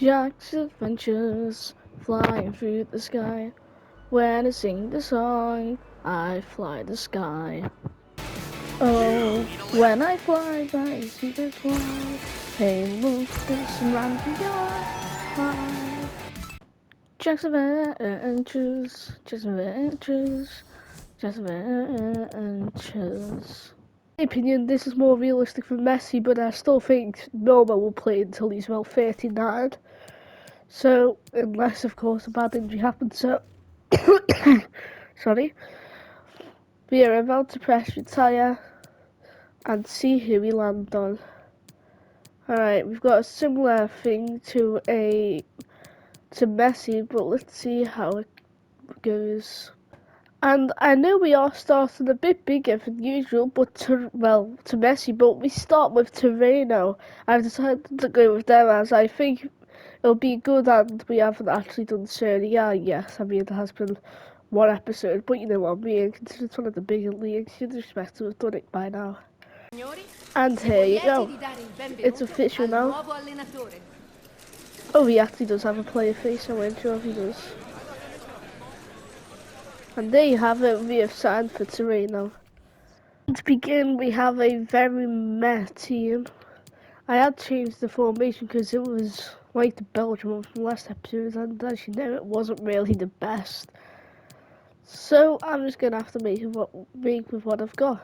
Jack's adventures, flying through the sky. When I sing the song, I fly the sky. Oh, when I fly by secret fly, hey look, there's some random guy. Jack's adventures, Jack's adventures, Jack's adventures. In my opinion, this is more realistic for Messi, but I still think Milner will play until he's about 39. So, unless of course a bad injury happens, so sorry. We are about to press retire and see who we land on. Alright, we've got a similar thing to Messi, but let's see how it goes. And I know we are starting a bit bigger than usual, but to Messi, but we start with Torino. I've decided to go with them as I think it'll be good, and we haven't actually done Serie A yet. I mean, there has been one episode, but you know what I mean, considering it's one of the bigger leagues, you'd expect to have done it by now. And here you go. It's official now. Oh, he actually does have a player face, I wasn't sure if he does. And there you have it, we have signed for Torino. To begin, we have a very meh team. I had changed the formation because it was like the Belgium one from last episode, and as you know, it wasn't really the best. So I'm just gonna have to make with what I've got.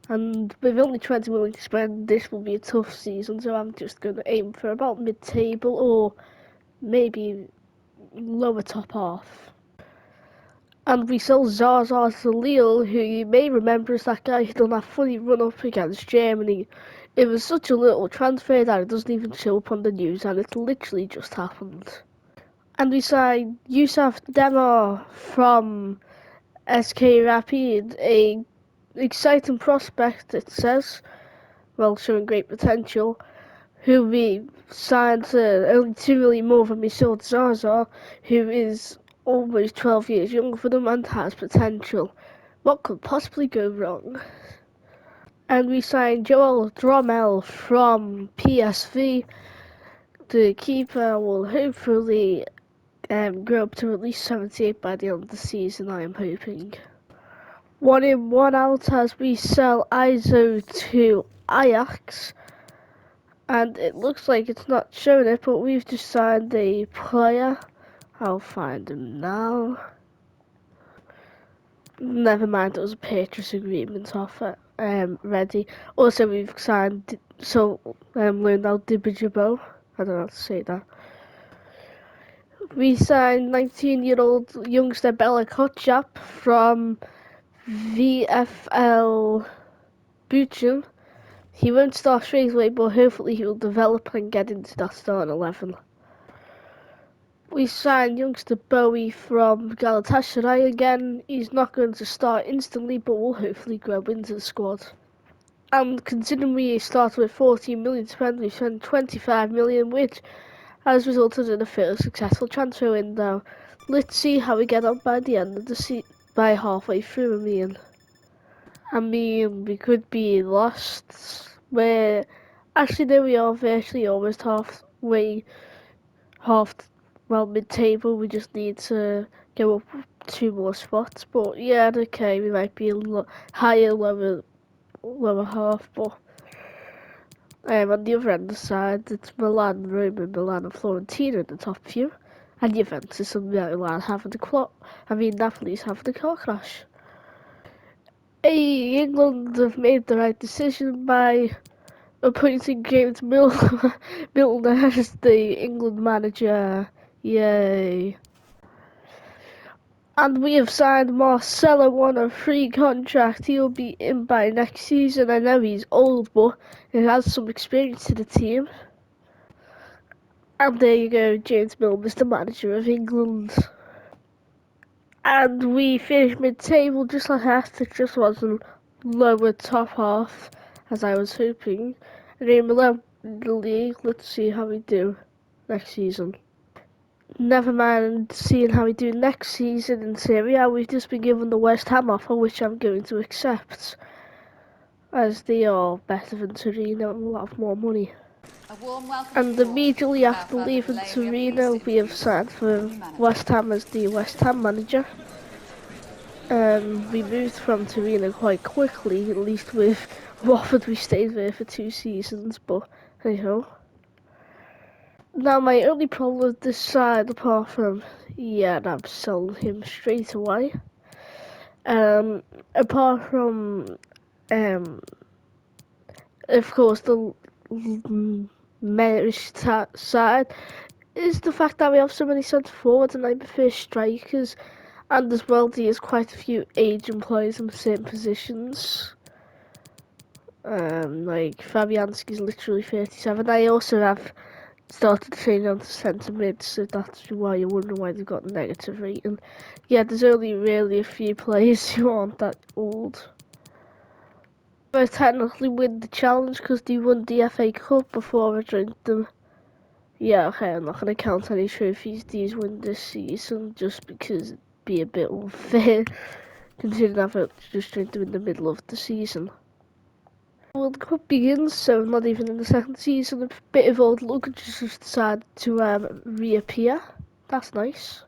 And with only 20 million to spend, this will be a tough season, so I'm just gonna aim for about mid-table or maybe lower top half. And we sell Zaza to Lille, who you may remember is that guy who done that funny run-up against Germany. It was such a little transfer that it doesn't even show up on the news, and it literally just happened. And we signed Yusuf Demar from SK Rapid, a exciting prospect, it says, well, showing great potential, who we signed only 2 million more than we sold Zaza, who is almost 12 years younger than them and has potential. What could possibly go wrong? And we signed Joel Drommel from PSV. The keeper will hopefully grow up to at least 78 by the end of the season, I am hoping. 1 in, 1 out as we sell Iso to Ajax. And it looks like it's not showing it, but we've just signed a player. I'll find him now. Never mind, it was a purchase agreement offer ready. Also, we've signed learned out Dibajabo. I don't know how to say that. We signed 19-year-old youngster Bella Kotchap from VFL Bochum. He won't start straight away, but hopefully he will develop and get into that starting 11. We signed youngster Bowie from Galatasaray again. He's not going to start instantly, but will hopefully grow into the squad. And considering we started with 14 million to spend, we spent 25 million, which has resulted in a fairly successful transfer window. Let's see how we get on by the end of the season, by halfway through, I mean, we could be lost. Actually, there we are, virtually almost mid-table. We just need to go up 2 more spots. But yeah, okay, we might be a higher, lower half. But on the other end of the side, it's Milan, Roma, Milan, and Fiorentina in the top few, and Juventus and Milan having Napoli's having the car crash. England have made the right decision by appointing James Milner as the England manager. Yay. And we have signed Marcelo on a free contract. He'll be in by next season. I know he's old, but he has some experience to the team. And there you go, James Milner's the manager of England. And we finished mid-table just like that. It just wasn't lower top half as I was hoping. And in the league, let's see how we do next season. Never mind seeing how we do next season in Serie A, we've just been given the West Ham offer, which I'm going to accept, as they are better than Torino and a lot more money. A warm welcome And to you all. immediately Without after further leaving delay, we are Torino, pleased to we have introduce signed our for new manager. West Ham as the West Ham manager. We moved from Torino quite quickly, at least with Watford we stayed there for 2 seasons, but hey ho. Now my only problem with this side, apart from, yeah, I'm selling him straight away. Apart from, of course, the Merish side, is the fact that we have so many centre forwards and I prefer strikers, and as well there's quite a few aging players in certain positions. Like Fabianski's literally 37. I also have started training on the centre mid, so that's why you're wondering why they've got a negative rating. Yeah, there's only really a few players who aren't that old. But technically win the challenge because they won the FA Cup before I joined them. Yeah, okay, I'm not going to count any trophies these win this season just because it'd be a bit unfair considering I've just joined them in the middle of the season. World Cup begins, so not even in the second season, a bit of old luggage just decided to reappear. That's nice.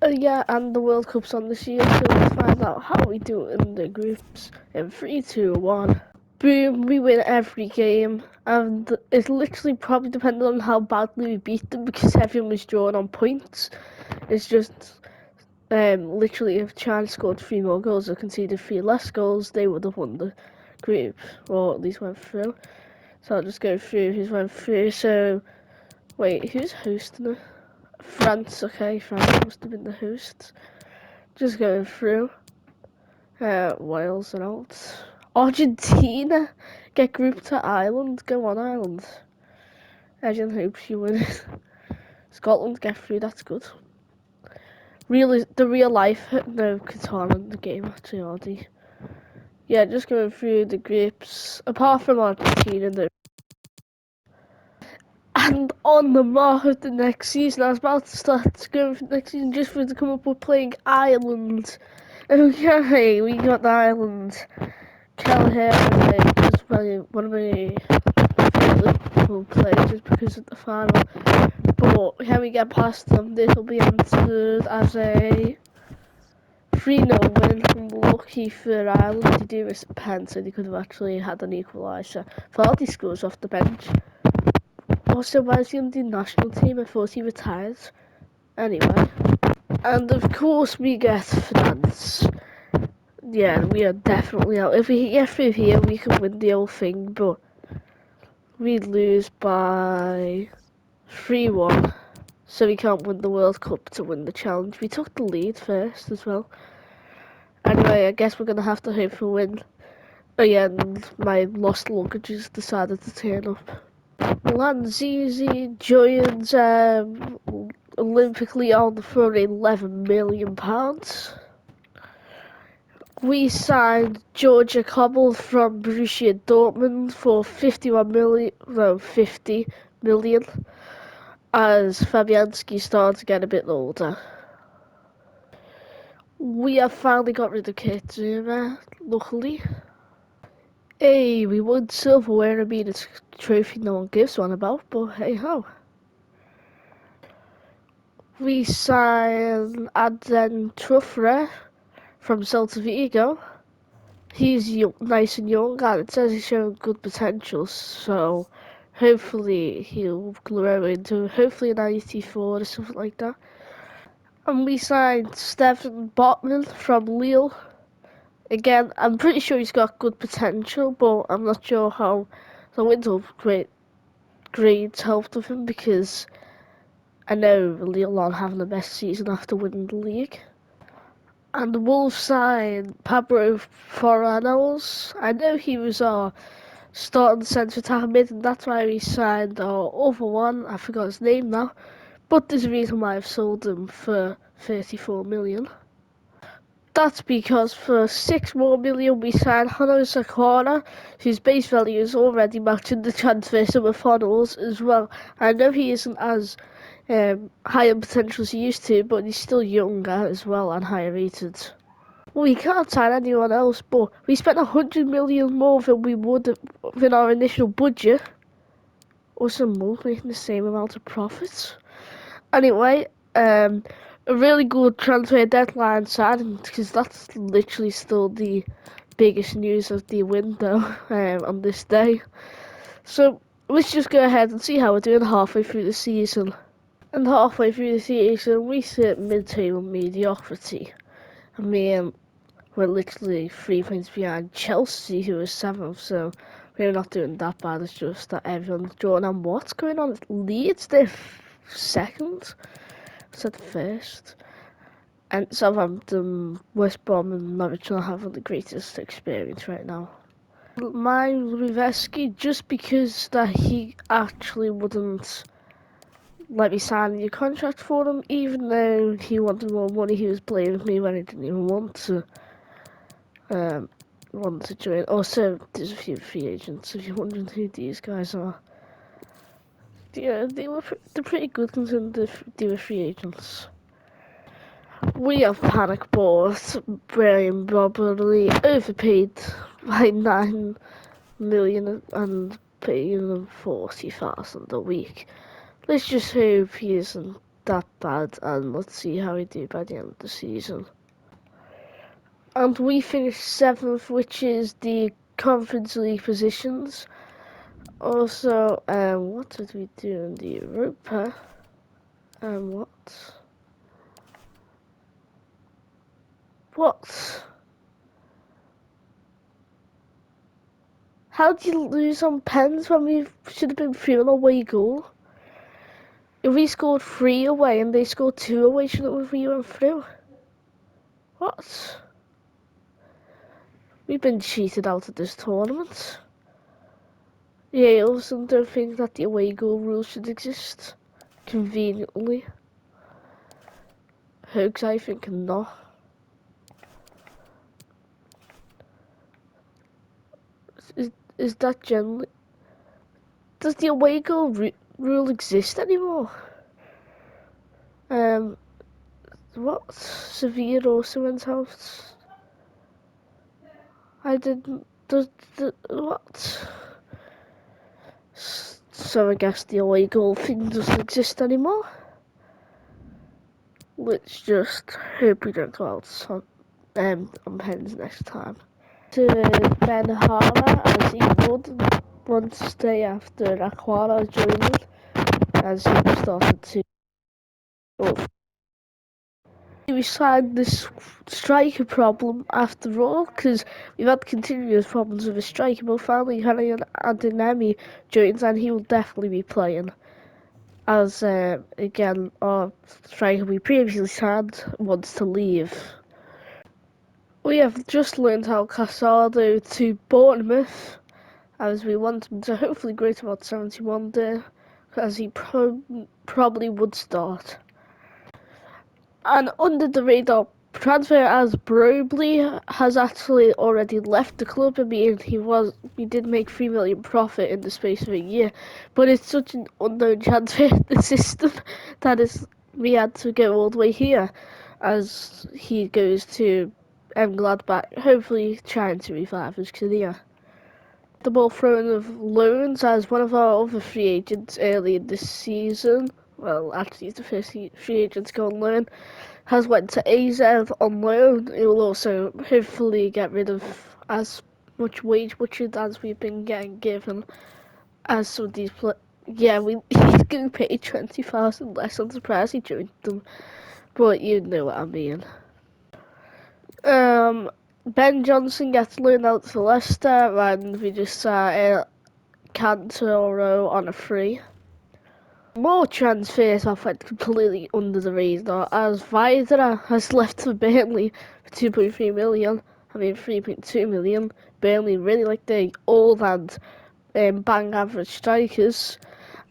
Yeah, and the World Cup's on this year, so let's find out how we do it in the groups in 3, 2, 1. Boom, we win every game, and it's literally probably depending on how badly we beat them because everyone was drawn on points. It's just literally if China scored 3 more goals or conceded 3 less goals, they would have won the group, or at least went through. So I'll just go through who's went through. So, wait, who's hosting it? France, okay, France must have been the hosts. Just going through. Wales are out. Argentina get grouped to Ireland. Go on, Ireland. Everyone hopes you win. Scotland get through, that's good. The real life, no Qatar in the game, actually, are they? Yeah, just going through the groups. Apart from Argentina, and on the mark of the next season, I was about to start going for next season just for to come up with playing Ireland. Okay, we got Ireland. Kelleher is one of my favourite Liverpool players just because of the final. But can we get past them? This will be answered as a 3-0 win. Lucky for Ireland to do this pen, so they could have actually had an equaliser. Vardy scores off the bench. Also, why is he on the national team? I thought he retired. Anyway. And of course we get France. Yeah, we are definitely out. If we get through here, we can win the whole thing, but we'd lose by 3-1. So we can't win the World Cup to win the challenge. We took the lead first as well. Anyway, I guess we're going to have to hope for a win. Oh yeah, and my lost luggage has decided to turn up. Lanzizi joins Olympic Lyon for £11 million. We signed Georgia Cobble from Borussia Dortmund for 50 million as Fabianski started to get a bit older. We have finally got rid of Kurt Zuma, luckily. Hey, we won silverware. I mean, it's a trophy no one gives one about, but hey ho. We signed Adzen Truffre from Celta Vigo. He's young, nice and young, and it says he's showing good potential, so hopefully he'll grow into hopefully an 94 or something like that. And we signed Stefan Botman from Lille. Again, I'm pretty sure he's got good potential, but I'm not sure how the winter grades helped with him because I know Lille aren't having the best season after winning the league. And the Wolves signed Pablo Fornals. I know he was our starting centre attack mid, and that's why we signed our other one. I forgot his name now, but there's a reason why I've sold him for 34 million. That's because for 6 more million we signed Hano Sakara, whose base value is already matching the transfer sum of Fornals as well. I know he isn't as high in potential as he used to, but he's still younger as well and higher rated. We can't sign anyone else, but we spent 100 million more than we would have in our initial budget. Or some more, making the same amount of profits. Anyway, a really good transfer deadline signing because that's literally still the biggest news of the window on this day. So let's just go ahead and see how we're doing halfway through the season. And halfway through the season, we sit mid-table mediocrity. I mean, we're literally 3 points behind Chelsea, who is 7th, so we're not doing that bad. It's just that everyone's drawn. And what's going on at Leeds? They're 2nd? Is that 1st? And Southampton, West Brom, and Norwich are having the greatest experience right now. Mine Luveski, just because that he actually wouldn't let me sign a new contract for him, even though he wanted more money. He was playing with me when he didn't even want to join. Also, there's a few free agents. If you're wondering who these guys are, yeah, they're pretty good considering they were free agents. We have panic bought Brian probably overpaid by 9 million and paying him 40,000 a week. Let's just hope he isn't that bad, and let's see how we do by the end of the season. And we finished 7th, which is the Conference League positions. Also, what did we do in the Europa? What? How did you lose on pens when we should have been through an away goal? If we scored 3 away and they scored 2 away, shouldn't we went through? What? We've been cheated out of this tournament. Yeah, I also don't think that the away goal rule should exist. Conveniently. Hoax, I think not. Is that generally... Does the away goal rule exist anymore? What? Severe also went out. I didn't... What? So I guess the away goal thing doesn't exist anymore. Let's just hope we don't go out on pens next time. To Ben Hara, as he would want to stay after Aquara joined, as he started to. We signed this striker problem after all, because we've had continuous problems with a striker, but finally Harry and Adinemi joins, and he will definitely be playing. As again, our striker we previously signed wants to leave. We have just learned how Casado to Bournemouth, as we want him to hopefully grow to about 71 there, as he probably would start. And under the radar transfer as Brobley has actually already left the club. I mean, we did make 3 million profit in the space of a year, but it's such an unknown transfer in the system that we had to go all the way here, as he goes to Gladbach, hopefully trying to revive his career. The ball thrown of loans as one of our other free agents early in this season. Well, actually, he's the first free agent to go on loan. Has went to AZ on loan. It will also hopefully get rid of as much wage budget as we've been getting given. As some of these yeah, he's going to pay 20,000 less. I'm surprised he joined them, but you know what I mean. Ben Johnson gets loaned out to Leicester, and we just saw Cantoro on a free. More transfers have went completely under the radar, as Vidra has left for Burnley for 2.3 million. I mean 3.2 million. Burnley really like the old and bang average strikers.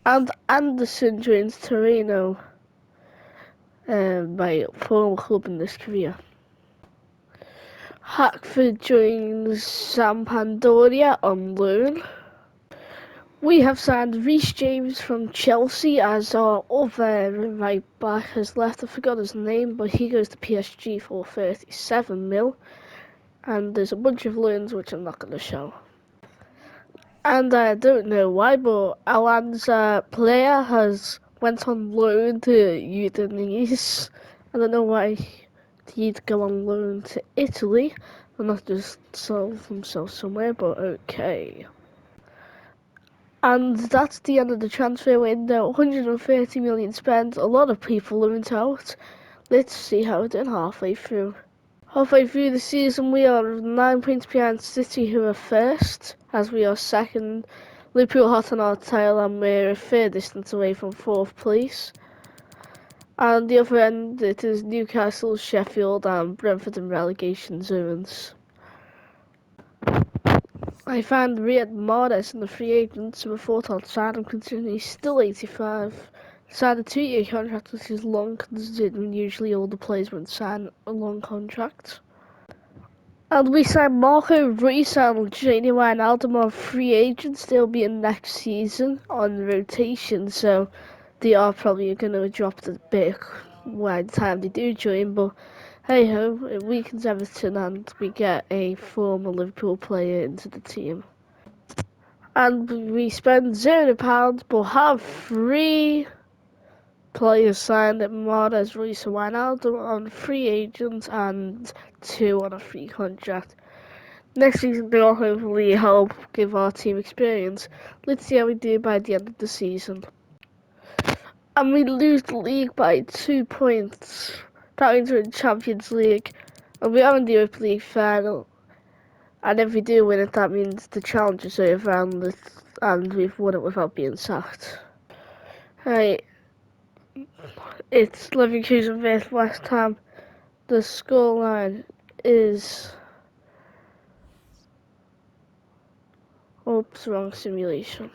And Anderson joins Torino, my former club in this career. Hackford joins Sampdoria on loan. We have signed Reece James from Chelsea as our other right back has left. I forgot his name, but he goes to PSG for 37 mil. And there's a bunch of loans which I'm not going to show. And I don't know why, but Alan's player has went on loan to Udinese. I don't know why he'd go on loan to Italy and not just sell himself somewhere, but okay. And that's the end of the transfer window. 130 million spent. A lot of people went out. Let's see how it did halfway through. Halfway through the season, we are 9 points behind City, who are first, as we are second. Liverpool hot on our tail, and we're a fair distance away from fourth place. And the other end, it is Newcastle, Sheffield, and Brentford in relegation zones. I found Riyad Mahrez in the free agents, who I thought I'd sign him considering he's still 85. Signed a 2-year contract, which is long considering usually all the players would sign a long contract. And we signed Marco Reus and Gini Wijnaldum on free agents. They'll be in next season on rotation, so they are probably going to drop the bit by the time they do join. But hey ho, it weakens Everton and we get a former Liverpool player into the team. And we spend £0 but have 3 players signed at Mahrez, Reus and Wijnaldum on free agents and 2 on a free contract. Next season they'll hopefully help give our team experience. Let's see how we do by the end of the season. And we lose the league by 2 points. That means we're in Champions League. And we are in the Europa League final. And if we do win it, that means the challenge is over and we've won it without being sacked. Right. It's Leverkusen vs West Ham. The scoreline is... Oops, wrong simulation.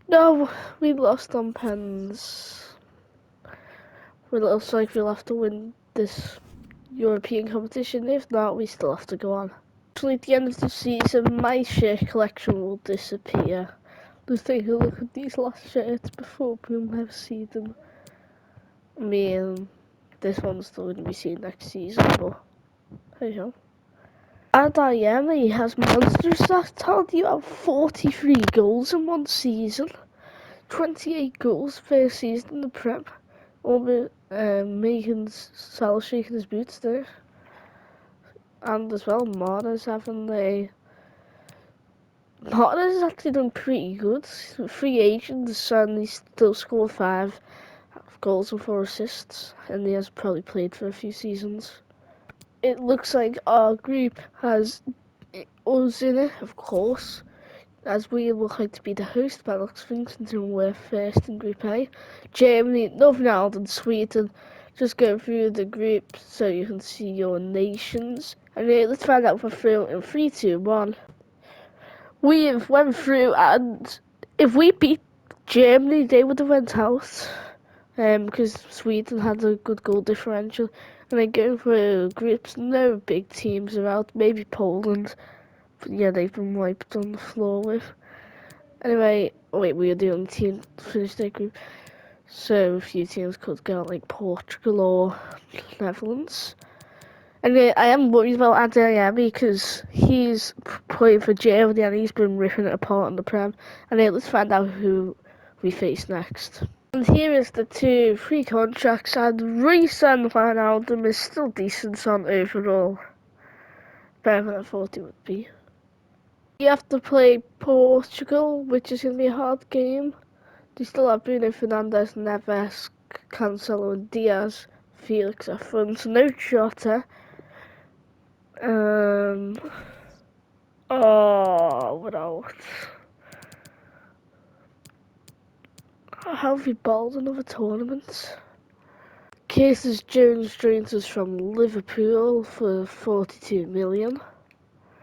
No, we lost on pens. It looks like we'll have to win this European competition. If not, we still have to go on. Actually, at the end of the season, my shirt collection will disappear. Let's take a look at these last shirts before we'll never see them. I mean, this one's still going to be seen next season, but hey ho. Adeyemi has monster stats. How do you have 43 goals in one season? 28 goals per season in the Prem. Almost making Salah shaking his boots there. And as well, Mahrez is actually done pretty good. Free agents and he still scored 5 goals and 4 assists. And he has probably played for a few seasons. It looks like our group has us in it, of course, as we look like to be the host by looks of things until we're first in Group A. Germany, Northern Ireland and Sweden. Just go through the group so you can see your nations. And let's find out if we're through in 3, 2, 1. We have went through, and if we beat Germany, they would have went out. Because Sweden had a good goal differential. And then going through groups, no big teams are out. Maybe Poland. But yeah, they've been wiped on the floor with. Anyway, wait, we are the only team to finish their group. So a few teams could go like Portugal or Netherlands. And I am worried about Adeyemi because he's playing for Germany and he's been ripping it apart in the Prem. And let's find out who we face next. And here is the 2 free contracts, and Reece and Wijnaldum is still decent on overall. Better than I thought it would be. You have to play Portugal, which is going to be a hard game. They still have Bruno Fernandes, Neves, Cancelo and Diaz. Felix up front, no Jota. What else? How have we balled in other tournaments? Cases Jones joins us from Liverpool for 42 million.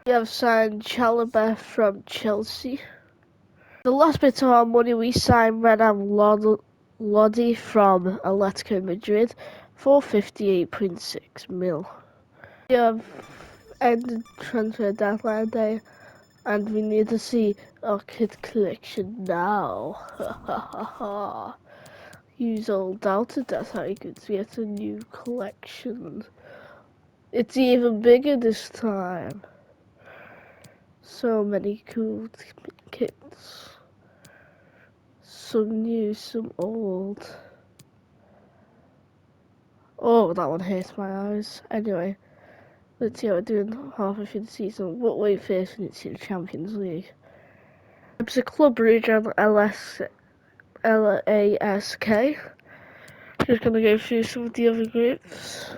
We have signed Chalobah from Chelsea. The last bit of our money we signed Renan Lodi from Atletico Madrid 458.6 mil. We have ended transfer deadline day, and we need to see our kid collection now. Use all doubted that's how you could get a new collection. It's even bigger this time. So many cool kits. Some new, some old. Oh, that one hurts my eyes. Anyway, let's see how we're doing halfway through the season. But wait first, we need to see the Champions League. It's a club region LASK. Just gonna go through some of the other groups.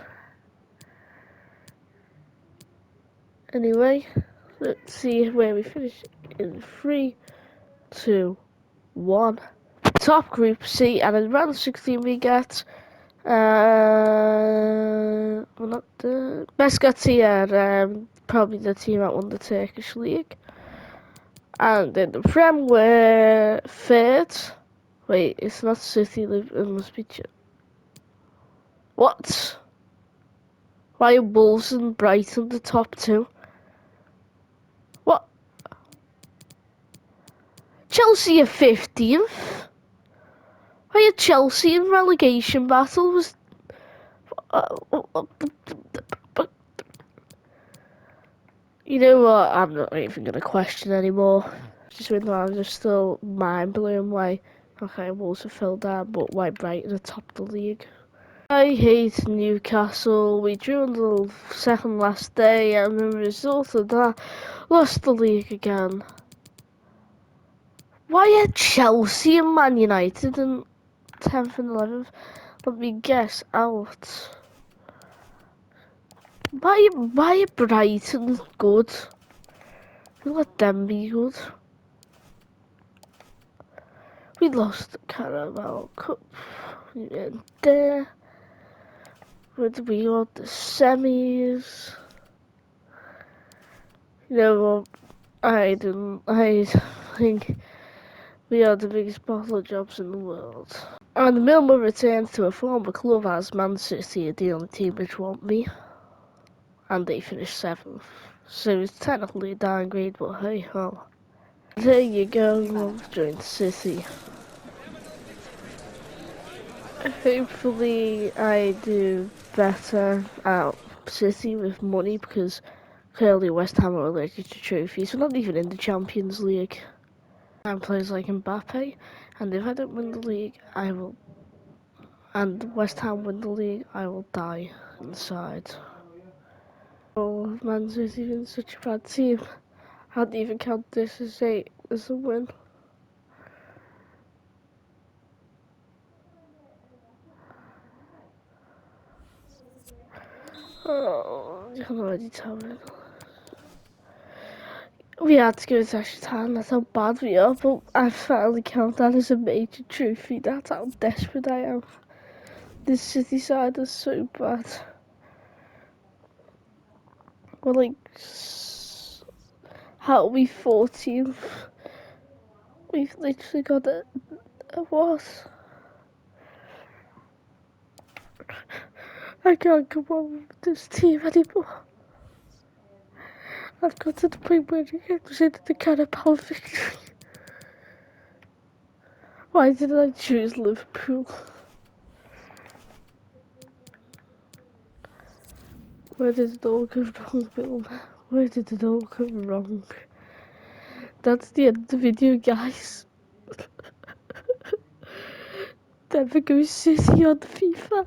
Anyway, let's see where we finish in 3, 2, 1. Top group C, and in round 16 we get well, not the Besiktas, probably the team that won the Turkish league. And in the Prem we're third. Wait, it's not City, it must be what? Why are Wolves and Brighton the top two? What? Chelsea are 15th? Why are Chelsea in relegation battles? You know what? I'm not even gonna question anymore. I'm just still mind blown why. Okay, Wolves have fell down, but why Brighton are top of the league? I hate Newcastle. We drew on the second last day, and the result of that, lost the league again. Why are Chelsea and Man United in 10th and 11th? Let me guess out. Why are Brighton good? Let them be good. We lost the Carabao Cup. We went there. Where did we got the semis? You know what? I think we are the biggest bottle jobs in the world. And Milner returns to a former club as Man City are the only team which want me. And they finished 7th. So it's technically a downgrade, but hey ho. There you go, I've joined City. Hopefully I do better at City with money because clearly West Ham are allergic to trophies. We're not even in the Champions League. And players like Mbappe, and if I don't win the league, I will. And West Ham win the league, I will die inside. Oh, Man City's been such a bad team. I'd even count this as a win. Oh, you can already tell me. We had to go to extra time, that's how bad we are, but I finally count that as a major trophy. That's how desperate I am. This City side is so bad. We're like, how are we 14th? We've literally got a what? I can't come on with this team anymore. I've got to the point where I consider the Carabao victory. Why did I choose Liverpool? Where did it all go wrong, Bill? Where did it all go wrong? That's the end of the video, guys. Never go City on FIFA.